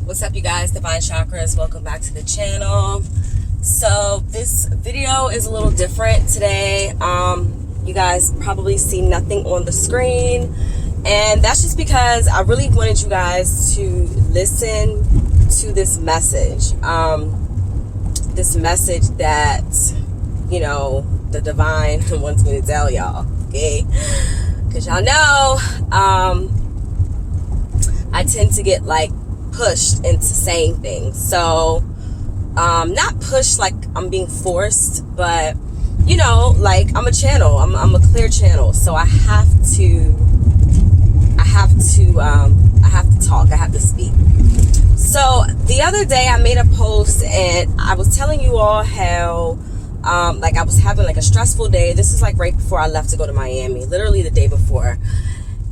What's up, you guys? Divine Chakras, welcome back to the channel. So this video is a little different today. You guys probably see nothing on the screen, and that's just because I really wanted you guys to listen to this message. This message that, you know, the divine wants me to tell y'all, okay? Because y'all know I tend to get like pushed into saying things. So not pushed like I'm being forced, but you know, like I'm a channel. I'm a clear channel, so I have to talk. I have to speak. So the other day I made a post and I was telling you all how like I was having like a stressful day. This is like right before I left to go to Miami, literally the day before.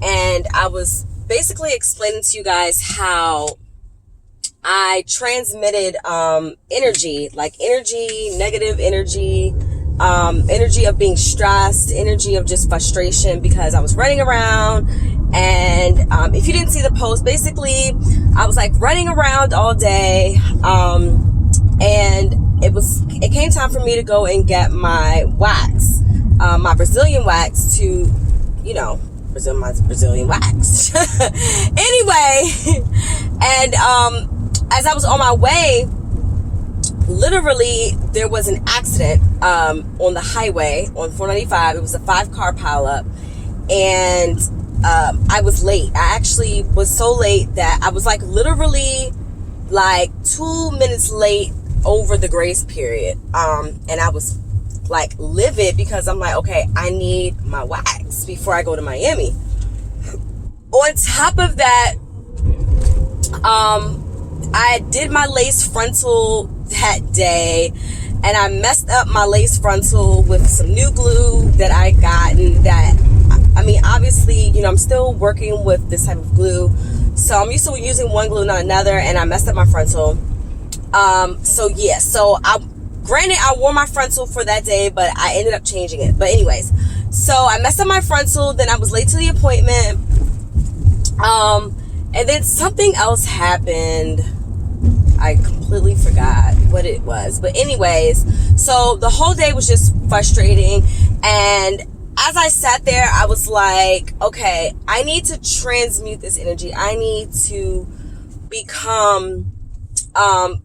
And I was basically explaining to you guys how I transmitted energy, like energy, negative energy, energy of being stressed, energy of just frustration, because I was running around. And if you didn't see the post, basically I was like running around all day, and it came time for me to go and get my wax, my Brazilian wax, to, you know, my Brazilian wax. Anyway, and as I was on my way, literally there was an accident on the highway on 495. It was a 5-car pileup, and I was late. I actually was so late that I was like literally like 2 minutes late over the grace period. And I was like livid because I'm like, okay, I need my wax before I go to Miami. On top of that, I did my lace frontal that day, and I messed up my lace frontal with some new glue that I got. And that, I mean, obviously, you know, I'm still working with this type of glue, so I'm used to using one glue, not another, and I messed up my frontal. So yeah, so granted, I wore my frontal for that day, but I ended up changing it. But anyways, so I messed up my frontal, then I was late to the appointment, and then something else happened. I completely forgot what it was. But anyways, so the whole day was just frustrating. And as I sat there, I was like, okay, I need to transmute this energy. I need to become a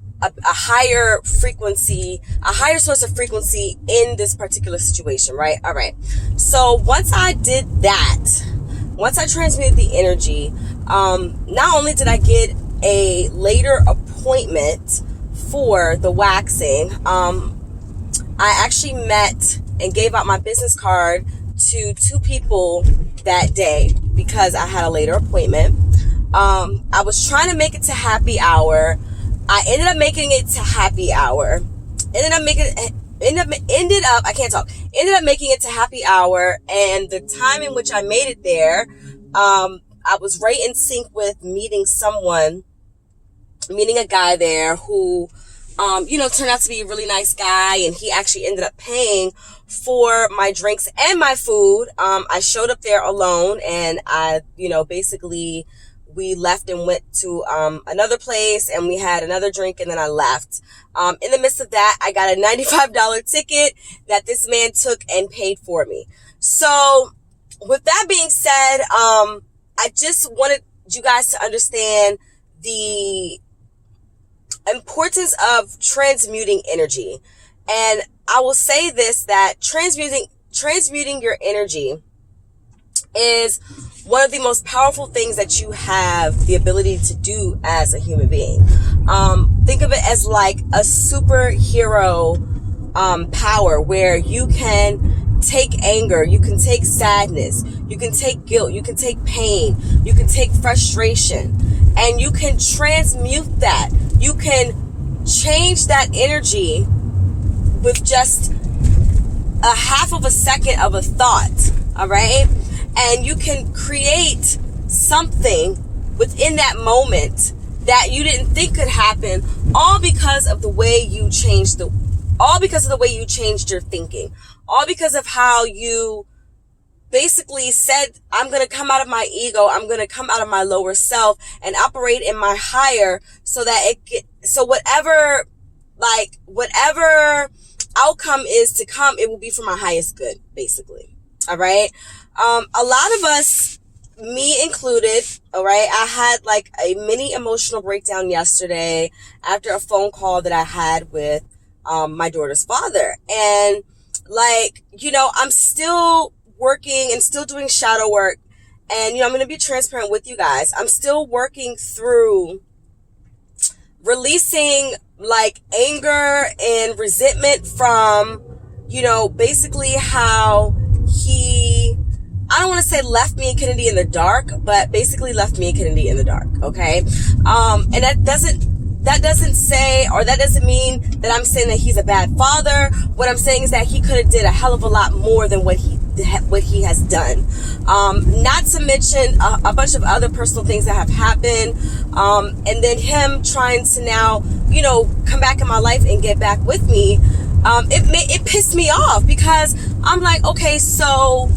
higher frequency, a higher source of frequency in this particular situation, right? All right. So once I did that, once I transmuted the energy, not only did I get a later appointment for the waxing, I actually met and gave out my business card to 2 people that day because I had a later appointment. I was trying to make it to happy hour. I ended up making it to happy hour. Ended up making it to happy hour, and the time in which I made it there, I was right in sync with meeting a guy there who, you know, turned out to be a really nice guy, and he actually ended up paying for my drinks and my food. I showed up there alone, and I, you know, basically we left and went to another place, and we had another drink, and then I left. In the midst of that, I got a $95 ticket that this man took and paid for me. So with that being said, I just wanted you guys to understand the importance of transmuting energy. And I will say this, that transmuting your energy is one of the most powerful things that you have the ability to do as a human being. Think of it as like a superhero power, where you can take anger, you can take sadness, you can take guilt, you can take pain, you can take frustration, and you can transmute that. You can change that energy with just a half of a second of a thought, all right? And you can create something within that moment that you didn't think could happen, all because of the way you changed your thinking, all because of how you basically said, I'm going to come out of my ego. I'm going to come out of my lower self and operate in my higher, so that whatever outcome is to come, it will be for my highest good, basically. All right. A lot of us, me included, all right, I had like a mini emotional breakdown yesterday after a phone call that I had with my daughter's father. And like, I'm still working and still doing shadow work. And, I'm going to be transparent with you guys. I'm still working through releasing like anger and resentment from, basically how I don't want to say left me and Kennedy in the dark, but basically left me and Kennedy in the dark. Okay. And that doesn't say, or that doesn't mean that I'm saying that he's a bad father. What I'm saying is that he could have did a hell of a lot more than what he has done. Not to mention a bunch of other personal things that have happened. And then him trying to now, come back in my life and get back with me. It pissed me off, because I'm like, okay, so,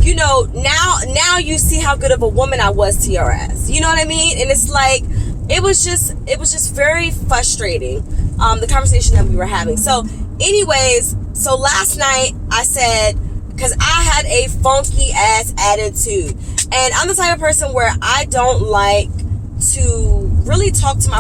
now you see how good of a woman I was to your ass. You know what I mean? And it's like, it was just very frustrating, the conversation that we were having. So anyways, so last night I said, because I had a funky ass attitude, and I'm the type of person where I don't like to really talk to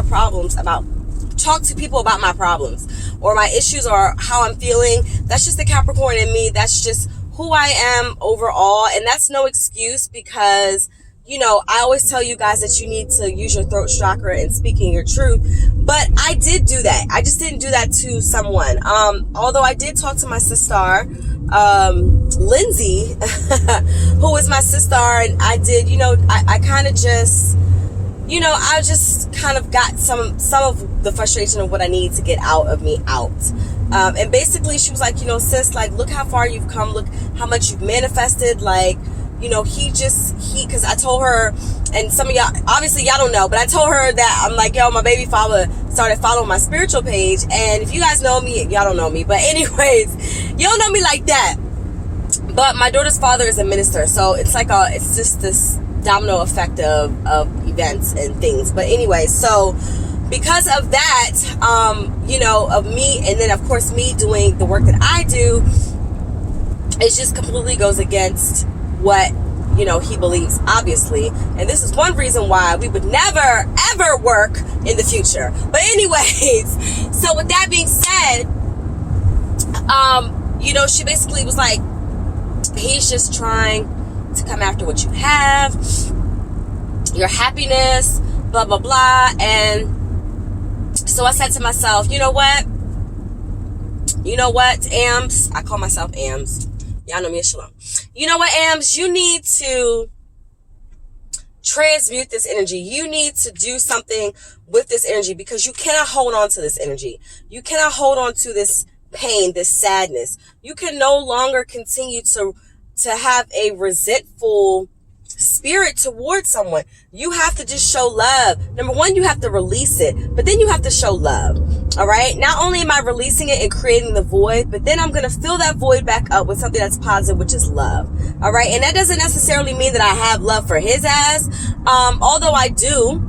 people about my problems or my issues or how I'm feeling. That's just the Capricorn in me. That's just who I am overall. And that's no excuse, because I always tell you guys that you need to use your throat chakra and speaking your truth. But I did do that. I just didn't do that to someone. Although I did talk to my sister, Lindsay, who is my sister, and I did, I kind of just, I just kind of got some of the frustration of what I need to get out of me out. And basically she was like, sis, like, look how far you've come. Look how much you've manifested. Like, because I told her, and some of y'all, obviously y'all don't know, but I told her that I'm like, my baby father started following my spiritual page. And if you guys know me, y'all don't know me. But anyways, you don't know me like that. But my daughter's father is a minister. So it's like it's just this domino effect of events and things. But anyways, so because of that, of me, and then of course me doing the work that I do, it just completely goes against what he believes, obviously. And this is one reason why we would never ever work in the future. But anyways, so with that being said, she basically was like, he's just trying to come after what you have, your happiness, blah blah blah. And so I said to myself, you know what, Ams, I call myself Ams, y'all know me as Shalom. You know what, Ams, you need to transmute this energy. You need to do something with this energy, because you cannot hold on to this energy. You cannot hold on to this pain, this sadness. You can no longer continue to have a resentful spirit towards someone. You have to just show love. Number one, you have to release it, but then you have to show love. All right. Not only am I releasing it and creating the void, but then I'm going to fill that void back up with something that's positive, which is love. All right. And that doesn't necessarily mean that I have love for his ass. Although I do.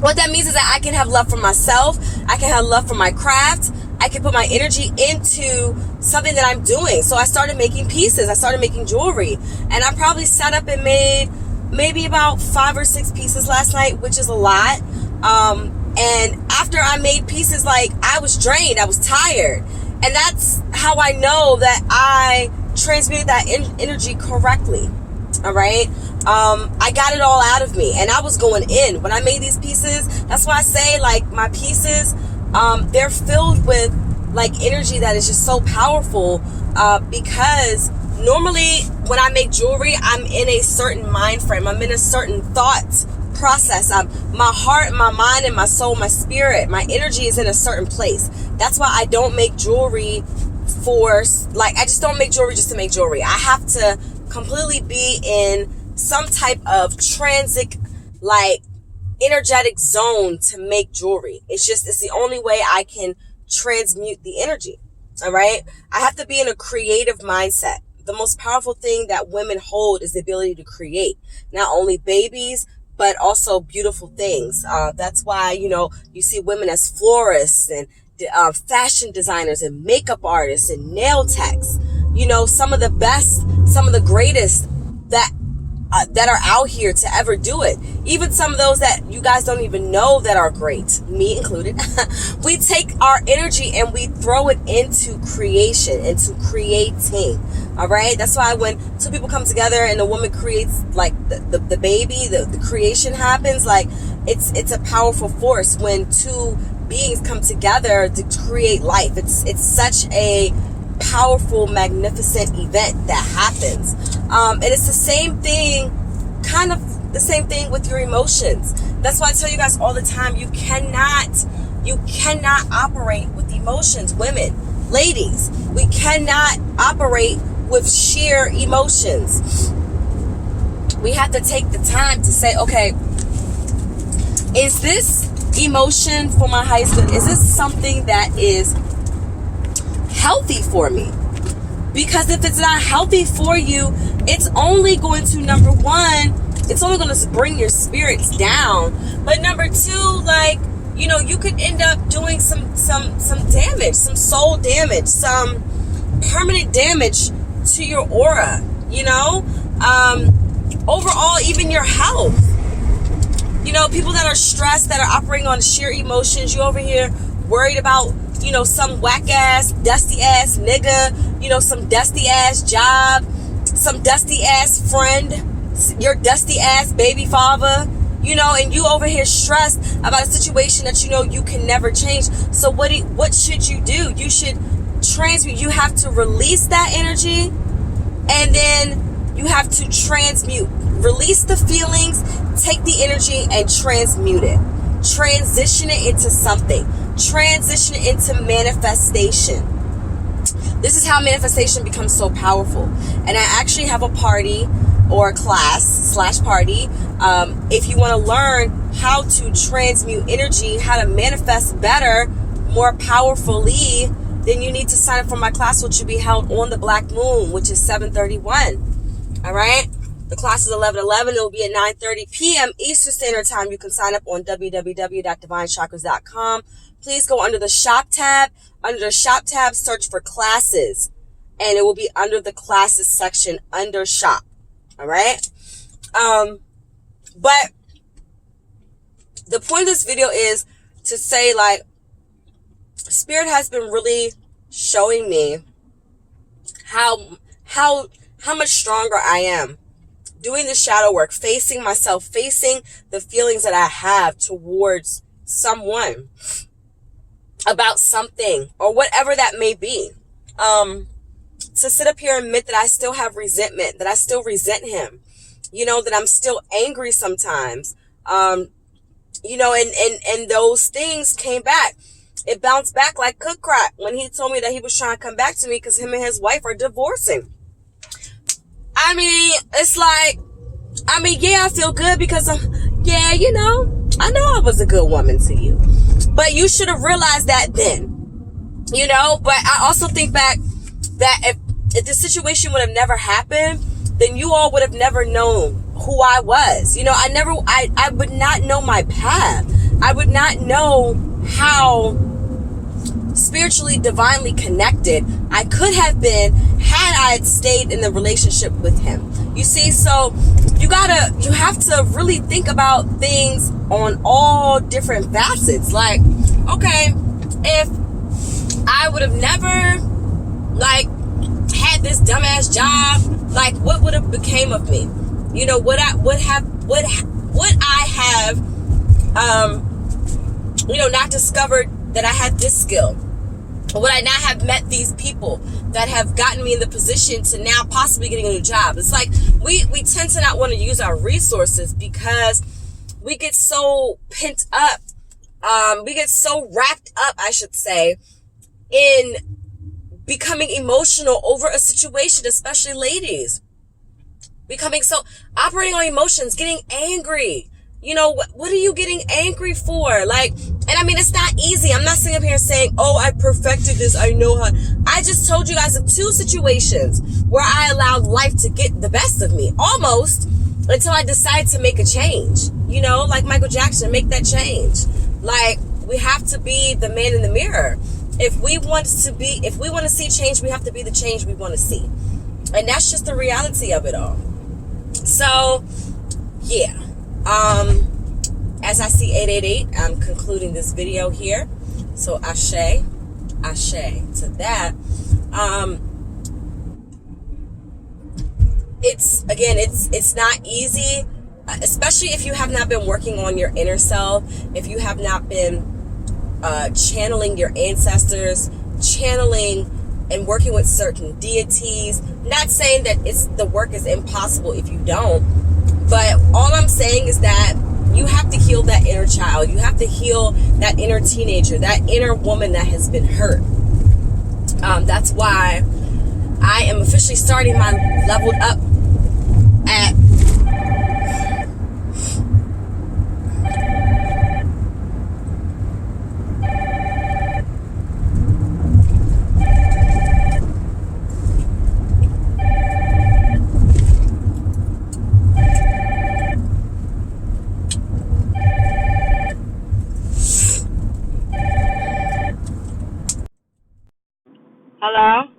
What that means is that I can have love for myself. I can have love for my craft. I can put my energy into something that I'm doing. So I started making pieces. I started making jewelry. And I probably sat up and made maybe about 5 or 6 pieces last night, which is a lot. And after I made pieces, like, I was drained. I was tired. And that's how I know that I transmuted that energy correctly. All right. I got it all out of me, and I was going in when I made these pieces. That's why I say, like, my pieces, they're filled with like energy that is just so powerful, because normally when I make jewelry, I'm in a certain mind frame. I'm in a certain thought process. My heart, my mind, and my soul, my spirit, my energy is in a certain place. That's why I don't make jewelry I just don't make jewelry just to make jewelry. I have to completely be in some type of transit, like, energetic zone to make jewelry. It's the only way I can transmute the energy. All right. I have to be in a creative mindset. the most powerful thing that women hold is the ability to create not only babies, but also beautiful things. That's why, you see women as florists and fashion designers and makeup artists and nail techs. Some of the best, some of the greatest that are out here to ever do it. Even some of those that you guys don't even know that are great, me included. We take our energy and we throw it into creation, into creating. All right. That's why when two people come together and a woman creates like the baby, the creation happens. Like it's a powerful force when two beings come together to create life. It's such a powerful, magnificent event that happens. And it's the same thing, kind of the same thing with your emotions. That's why I tell you guys all the time, you cannot operate with emotions. Women, ladies, we cannot operate with sheer emotions. We have to take the time to say, okay, is this emotion for my husband? Is this something that is healthy for me? Because if it's not healthy for you, it's only going to, number one, it's only going to bring your spirits down. But number two, like, you could end up doing some damage, some soul damage, some permanent damage to your aura, overall, even your health. People that are stressed, that are operating on sheer emotions, you over here worried about, some whack ass, dusty ass nigga, some dusty ass job, some dusty ass friend, your dusty ass baby father, and you over here stressed about a situation that you can never change. So what should you do? You should transmute. You have to release that energy, and then you have to transmute. Release the feelings, take the energy and transmute it. Transition it into something. Transition it into manifestation. This is how manifestation becomes so powerful. And I actually have a party or a class/party. If you want to learn how to transmute energy, how to manifest better, more powerfully, then you need to sign up for my class, which will be held on the Black Moon, which is 7/31. All right. The class is 11/11. It will be at 9:30 p.m. Eastern Standard Time. You can sign up on www.divinechakras.com. Please go under the shop tab. Under the shop tab, search for classes. And it will be under the classes section under shop. All right. But the point of this video is to say, like, Spirit has been really showing me how much stronger I am doing the shadow work, facing myself, facing the feelings that I have towards someone about something or whatever that may be. To sit up here and admit that I still have resentment, that I still resent him, that I'm still angry sometimes. And those things came back. It bounced back like cook crack when he told me that he was trying to come back to me because him and his wife are divorcing. I mean, it's like, yeah, I feel good because I know I was a good woman to you. But you should have realized that then, But I also think back that if the situation would have never happened, then you all would have never known who I was. I would not know my path. I would not know how spiritually, divinely connected I could have been had I had stayed in the relationship with him. You see, so you have to really think about things on all different facets. Like, okay, if I would have never had this dumbass job, what would have became of me? Would I have not discovered that I had this skill? Would I not have met these people that have gotten me in the position to now possibly getting a new job? It's like we tend to not want to use our resources because we get so pent up. We get so wrapped up, I should say, in becoming emotional over a situation, especially ladies. Operating on emotions, getting angry. What are you getting angry for? And I mean, it's not easy. I'm not sitting up here saying, oh, I perfected this. I know how. I I just told you guys of 2 situations where I allowed life to get the best of me, almost, until I decided to make a change. You know, like Michael Jackson, make that change. Like, we have to be the man in the mirror. If we want to see change, we have to be the change we want to see. And that's just the reality of it all. So, yeah. As I see 888, I'm concluding this video here. So, ashe to that. It's not easy, especially if you have not been working on your inner self, if you have not been channeling your ancestors, channeling and working with certain deities. Not saying that the work is impossible if you don't, but all I'm saying is that you have to heal that inner child. You have to heal that inner teenager, that inner woman that has been hurt. That's why I am officially starting my leveled up at Hello?